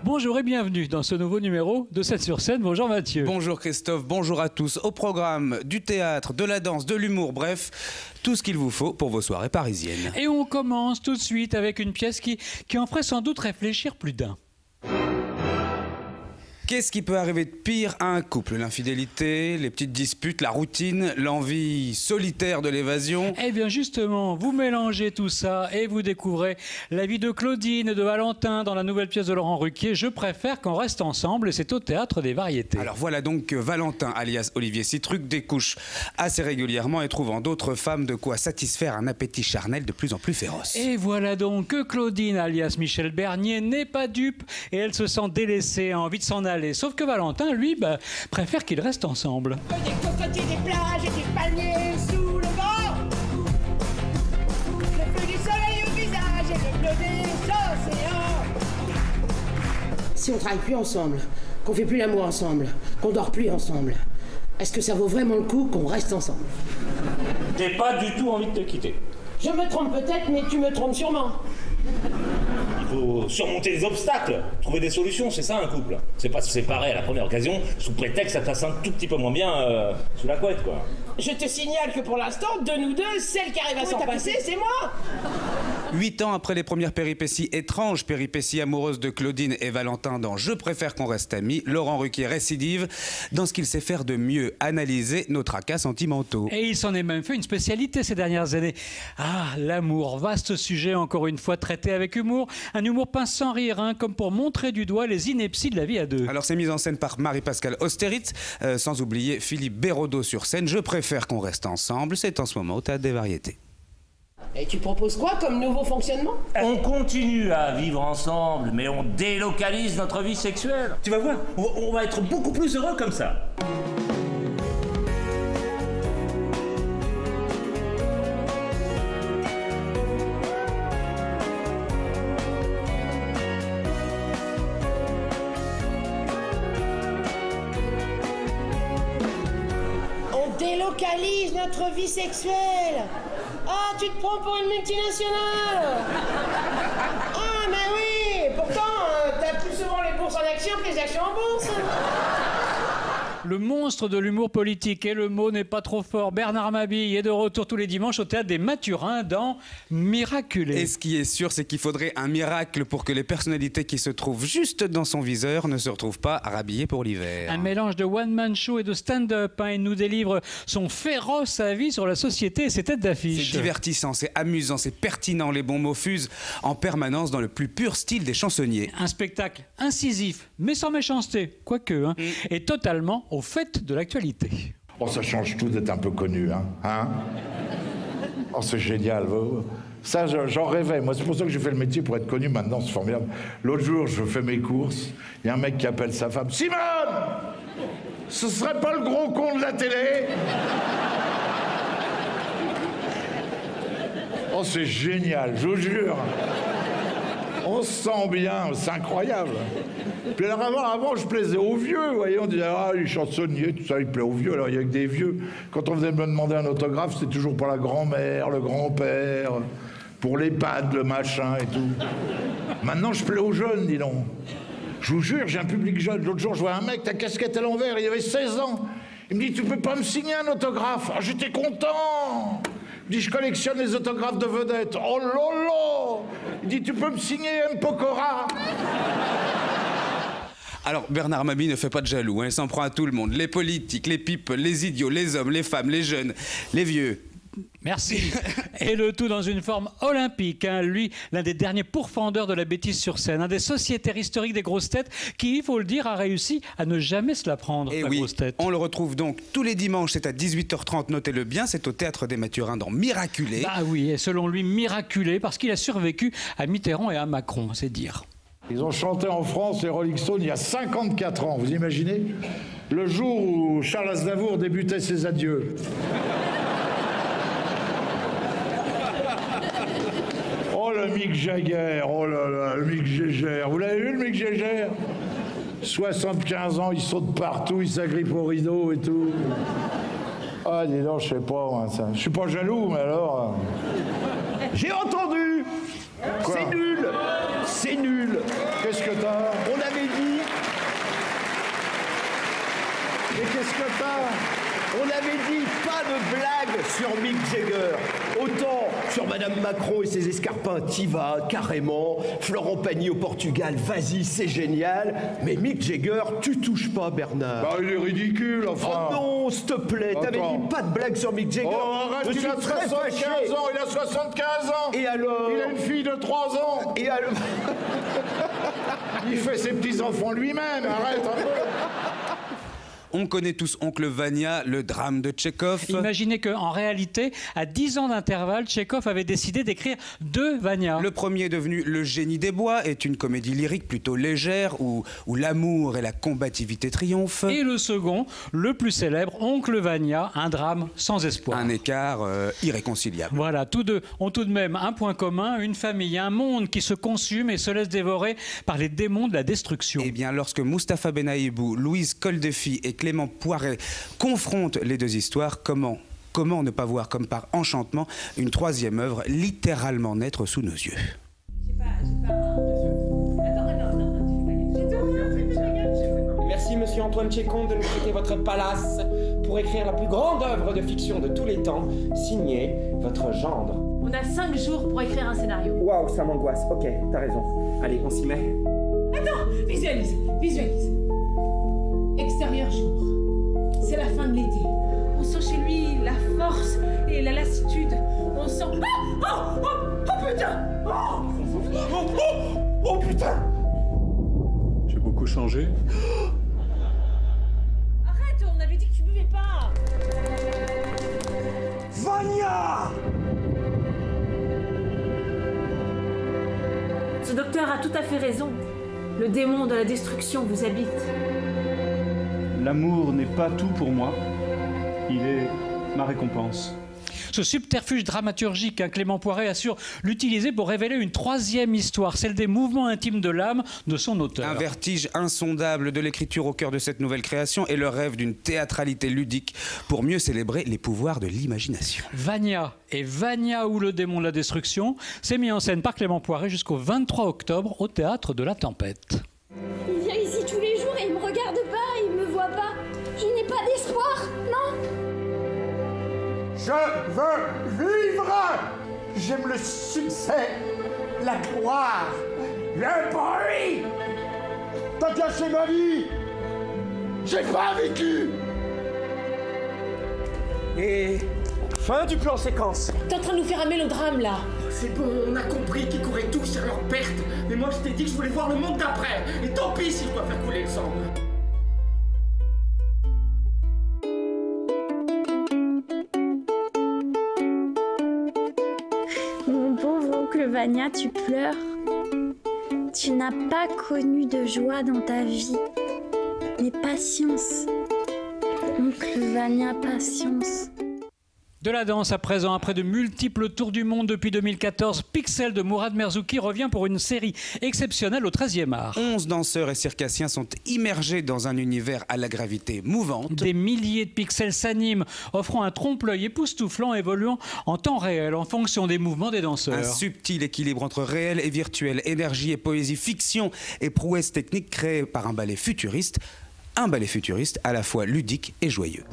Bonjour et bienvenue dans ce nouveau numéro de 7 sur scène. Bonjour Mathieu. Bonjour Christophe, bonjour à tous. Au programme du théâtre, de la danse, de l'humour, bref, tout ce qu'il vous faut pour vos soirées parisiennes. Et on commence tout de suite avec une pièce qui en ferait sans doute réfléchir plus d'un. Qu'est-ce qui peut arriver de pire à un couple? L'infidélité, les petites disputes, la routine, l'envie solitaire de l'évasion? Eh bien justement, vous mélangez tout ça et vous découvrez la vie de Claudine et de Valentin dans la nouvelle pièce de Laurent Ruquier. Je préfère qu'on reste ensemble et c'est au Théâtre des Variétés. Alors voilà donc que Valentin, alias Olivier Citruc, découche assez régulièrement et trouve en d'autres femmes de quoi satisfaire un appétit charnel de plus en plus féroce. Et voilà donc que Claudine, alias Michel Bernier, n'est pas dupe et elle se sent délaissée, a envie de s'en aller. Sauf que Valentin, lui, préfère qu'ils restent ensemble. Des cocotiers, des plages et des palmiers sous le vent. Le feu du soleil au visage et le bleu des océans. Si on travaille plus ensemble, qu'on fait plus l'amour ensemble, qu'on dort plus ensemble, est-ce que ça vaut vraiment le coup qu'on reste ensemble? J'ai pas du tout envie de te quitter. Je me trompe peut-être, mais tu me trompes sûrement. Il faut surmonter les obstacles, trouver des solutions, c'est ça un couple. C'est pas se séparer à la première occasion sous prétexte que ça passe un tout petit peu moins bien sous la couette, quoi. Je te signale que pour l'instant, de nous deux, celle qui arrive à s'en passer, c'est moi. 8 ans après les premières péripéties étranges, péripéties amoureuses de Claudine et Valentin dans Je préfère qu'on reste amis, Laurent Ruquier récidive dans ce qu'il sait faire de mieux, analyser nos tracas sentimentaux. Et il s'en est même fait une spécialité ces dernières années. Ah, l'amour, vaste sujet encore une fois traité avec humour. Un humour pince sans rire, hein, comme pour montrer du doigt les inepties de la vie à deux. Alors c'est mis en scène par Marie-Pascale Austerlitz, sans oublier Philippe Béraudot sur scène. Je préfère qu'on reste ensemble, c'est en ce moment au Théâtre des Variétés. Et tu proposes quoi comme nouveau fonctionnement? On continue à vivre ensemble, mais on délocalise notre vie sexuelle. Tu vas voir, on va être beaucoup plus heureux comme ça. On délocalise notre vie sexuelle. Ah, tu te prends pour une multinationale. Ah, mais oui. Pourtant, t'as plus souvent les bourses en actions que les actions en bourse. Le monstre de l'humour politique, et le mot n'est pas trop fort, Bernard Mabille est de retour tous les dimanches au Théâtre des Mathurins dans Miraculé. Et ce qui est sûr, c'est qu'il faudrait un miracle pour que les personnalités qui se trouvent juste dans son viseur ne se retrouvent pas rhabillées pour l'hiver. Un mélange de one-man show et de stand-up. Hein. Il nous délivre son féroce avis sur la société et ses têtes d'affiche. C'est divertissant, c'est amusant, c'est pertinent. Les bons mots fusent en permanence dans le plus pur style des chansonniers. Un spectacle incisif, mais sans méchanceté, quoique, hein, et totalement au fait de l'actualité. Oh, ça change tout d'être un peu connu, hein? Oh, c'est génial. Ça, j'en rêvais. Moi, c'est pour ça que j'ai fait le métier, pour être connu maintenant, c'est formidable. L'autre jour, je fais mes courses, il y a un mec qui appelle sa femme. « Simone, ce serait pas le gros con de la télé ?» Oh, c'est génial, je vous jure. On se sent bien, c'est incroyable. Puis alors avant, je plaisais aux vieux, vous voyez, on disait, ah, les chansonniers, tout ça, il plaît aux vieux, alors il y a que des vieux. Quand on venait me demander un autographe, c'était toujours pour la grand-mère, le grand-père, pour l'EHPAD, le machin et tout. Maintenant, je plais aux jeunes, dis donc. Je vous jure, j'ai un public jeune. L'autre jour, je vois un mec, ta casquette à l'envers, il avait 16 ans. Il me dit, tu peux pas me signer un autographe? Ah, j'étais content. Il dit, je collectionne les autographes de vedettes. Oh lolo! Il dit, tu peux me signer M. Pokora? Alors, Bernard Mabille ne fait pas de jaloux, hein, il s'en prend à tout le monde. Les politiques, les people, les idiots, les hommes, les femmes, les jeunes, les vieux. Merci. Et le tout dans une forme olympique. Hein. Lui, l'un des derniers pourfendeurs de la bêtise sur scène, un des sociétaires historiques des grosses têtes qui, il faut le dire, a réussi à ne jamais se la prendre, Et la oui, grosse tête. on le retrouve donc tous les dimanches, c'est à 18h30, notez-le bien, c'est au Théâtre des Mathurins dans Miraculé. Bah oui, et selon lui, miraculé, parce qu'il a survécu à Mitterrand et à Macron, c'est dire. Ils ont chanté en France, les Rolling Stones, il y a 54 ans, vous imaginez? Le jour où Charles Aznavour débutait ses adieux. Oh, le Mick Jagger, oh là là, le Mick Jagger. Vous l'avez vu, le Mick Jagger? 75 ans, il saute partout, il s'agrippe au rideau et tout. Ah, dis donc, je sais pas, moi, ça. Je suis pas jaloux, mais alors... J'ai entendu. Quoi? C'est nul. C'est nul. Qu'est-ce que t'as? On avait qu'est-ce que t'as? On avait dit pas de blague sur Mick Jagger. Autant sur Madame Macron et ses escarpins, t'y vas, carrément. Florent Pagny au Portugal, vas-y, c'est génial. Mais Mick Jagger, tu touches pas, Bernard. Bah, il est ridicule, enfin. Oh non, s'il te plaît, t'avais dit pas de blague sur Mick Jagger. Oh, arrête, il a 75 ans, il a 75 ans. Et alors? Il a une fille de 3 ans. Et alors? Il fait ses petits-enfants lui-même, arrête un peu. On connaît tous Oncle Vania, le drame de Tchekhov. Imaginez qu'en réalité, à 10 ans d'intervalle, Tchekhov avait décidé d'écrire 2 Vania. Le premier, devenu Le Génie des Bois, est une comédie lyrique plutôt légère où l'amour et la combativité triomphent. Et le second, le plus célèbre, Oncle Vania, un drame sans espoir. Un écart irréconciliable. Voilà, tous deux ont tout de même un point commun, une famille, un monde qui se consume et se laisse dévorer par les démons de la destruction. Eh bien, lorsque Mustapha Benaïbou, Louise Coldefi et Clément Poiret confrontent les deux histoires, comment ne pas voir comme par enchantement une troisième œuvre littéralement naître sous nos yeux. Merci Monsieur Antoine Tchécon de nous prêter votre palace pour écrire la plus grande œuvre de fiction de tous les temps, signée votre gendre. On a 5 jours pour écrire un scénario. Waouh, ça m'angoisse. Ok, t'as raison. Allez, on s'y met. Attends, visualise. Extérieur jour. C'est la fin de l'été. On sent chez lui la force et la lassitude. On sent... Oh putain! Oh putain! J'ai beaucoup changé. Arrête, on avait dit que tu buvais pas. Vania! Ce docteur a tout à fait raison. Le démon de la destruction vous habite. L'amour n'est pas tout pour moi. Il est ma récompense. Ce subterfuge dramaturgique, Clément Poiret assure l'utiliser pour révéler une troisième histoire, celle des mouvements intimes de l'âme de son auteur. Un vertige insondable de l'écriture au cœur de cette nouvelle création et le rêve d'une théâtralité ludique pour mieux célébrer les pouvoirs de l'imagination. Vania et Vania ou le démon de la destruction, c'est mis en scène par Clément Poiret jusqu'au 23 octobre au Théâtre de la Tempête. Il vient ici tous les jours et il me regarde pas, il me voit pas. Je n'ai pas d'espoir, non? Je veux vivre! J'aime le succès, la gloire, le bruit! T'as gâché ma vie! J'ai pas vécu! Et fin du plan séquence. T'es en train de nous faire un mélodrame là. C'est bon, on a compris qu'ils couraient tous sur leur perte. Mais moi je t'ai dit que je voulais voir le monde d'après. Et tant pis si je dois faire couler le sang. Mon pauvre oncle Vania, tu pleures. Tu n'as pas connu de joie dans ta vie. Mais patience. Oncle Vania, patience. De la danse à présent, après de multiples tours du monde depuis 2014, Pixel de Mourad Merzouki revient pour une série exceptionnelle au 13e art. 11 danseurs et circassiens sont immergés dans un univers à la gravité mouvante. Des milliers de pixels s'animent, offrant un trompe-l'œil époustouflant évoluant en temps réel en fonction des mouvements des danseurs. Un subtil équilibre entre réel et virtuel, énergie et poésie, fiction et prouesse technique créée par un ballet futuriste à la fois ludique et joyeux.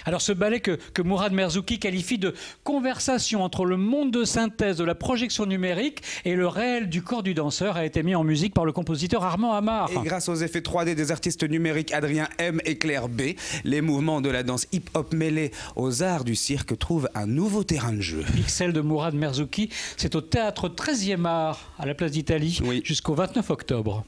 Alors ce ballet que Mourad Merzouki qualifie de conversation entre le monde de synthèse de la projection numérique et le réel du corps du danseur a été mis en musique par le compositeur Armand Amar. Et grâce aux effets 3D des artistes numériques Adrien M et Claire B, les mouvements de la danse hip-hop mêlés aux arts du cirque trouvent un nouveau terrain de jeu. Pixel de Mourad Merzouki, c'est au théâtre 13e art à la place d'Italie jusqu'au 29 octobre.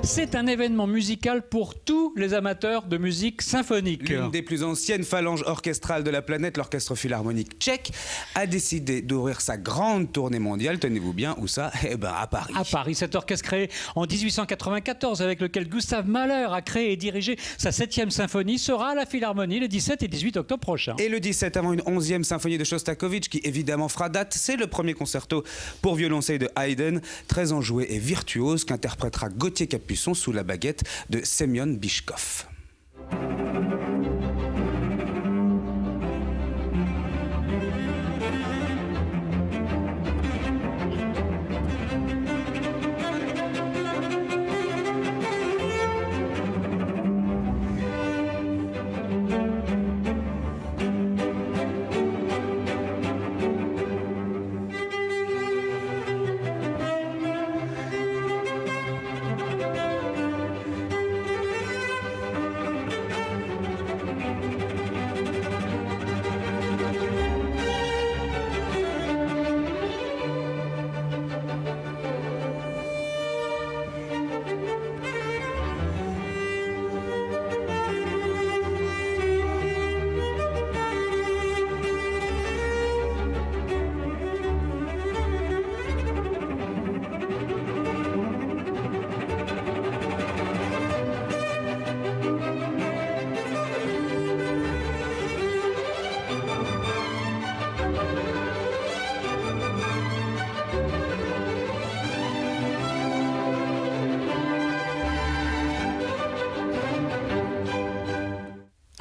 C'est un événement musical pour tous les amateurs de musique symphonique. L'une des plus anciennes phalanges orchestrales de la planète, l'Orchestre Philharmonique Tchèque, a décidé d'ouvrir sa grande tournée mondiale, tenez-vous bien, où ça? Eh ben à Paris. À Paris, cet orchestre créé en 1894, avec lequel Gustav Mahler a créé et dirigé sa 7e symphonie, sera à la Philharmonie les 17 et 18 octobre prochains. Et le 17 avant une 11e symphonie de Shostakovich, qui évidemment fera date, c'est le premier concerto pour violoncelle de Haydn, très enjoué et virtuose, qu'interprétera Gauthier Capuçon sous la baguette de Semyon Bishkov.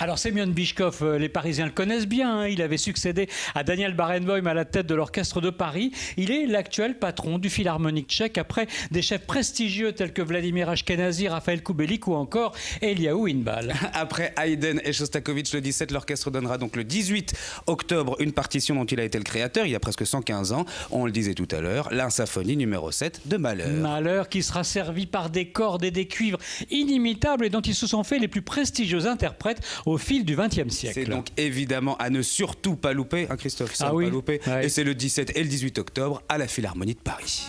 Alors Semyon Bishkov, les Parisiens le connaissent bien, hein. Il avait succédé à Daniel Barenboim à la tête de l'Orchestre de Paris. Il est l'actuel patron du Philharmonique tchèque après des chefs prestigieux tels que Vladimir Ashkenazy, Raphaël Kubelik ou encore Eliaou Inbal. Après Haydn et Shostakovich le 17, l'orchestre donnera donc le 18 octobre une partition dont il a été le créateur il y a presque 115 ans. On le disait tout à l'heure, la symphonie numéro 7 de Mahler. Mahler qui sera servi par des cordes et des cuivres inimitables et dont ils se sont fait les plus prestigieux interprètes au fil du XXe siècle. C'est donc évidemment à ne surtout pas louper, hein Christophe, ça ah oui. pas louper. Ouais. Et c'est le 17 et le 18 octobre à la Philharmonie de Paris.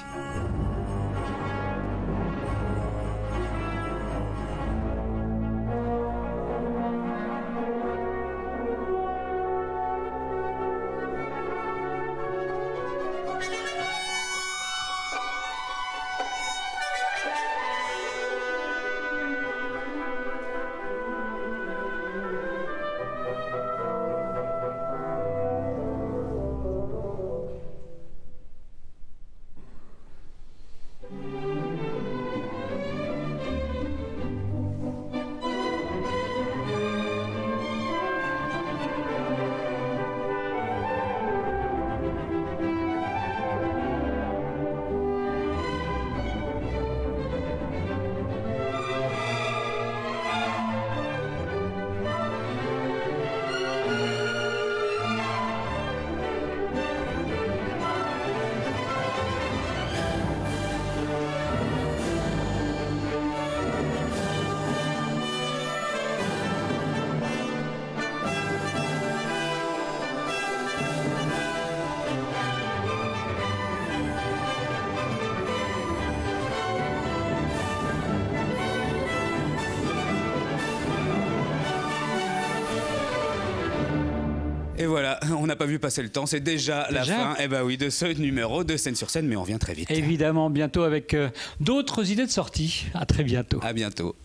Et voilà, on n'a pas vu passer le temps, c'est déjà la fin de ce numéro de Scène sur scène, mais on revient très vite. Évidemment, bientôt avec d'autres idées de sortie. À très bientôt. À bientôt.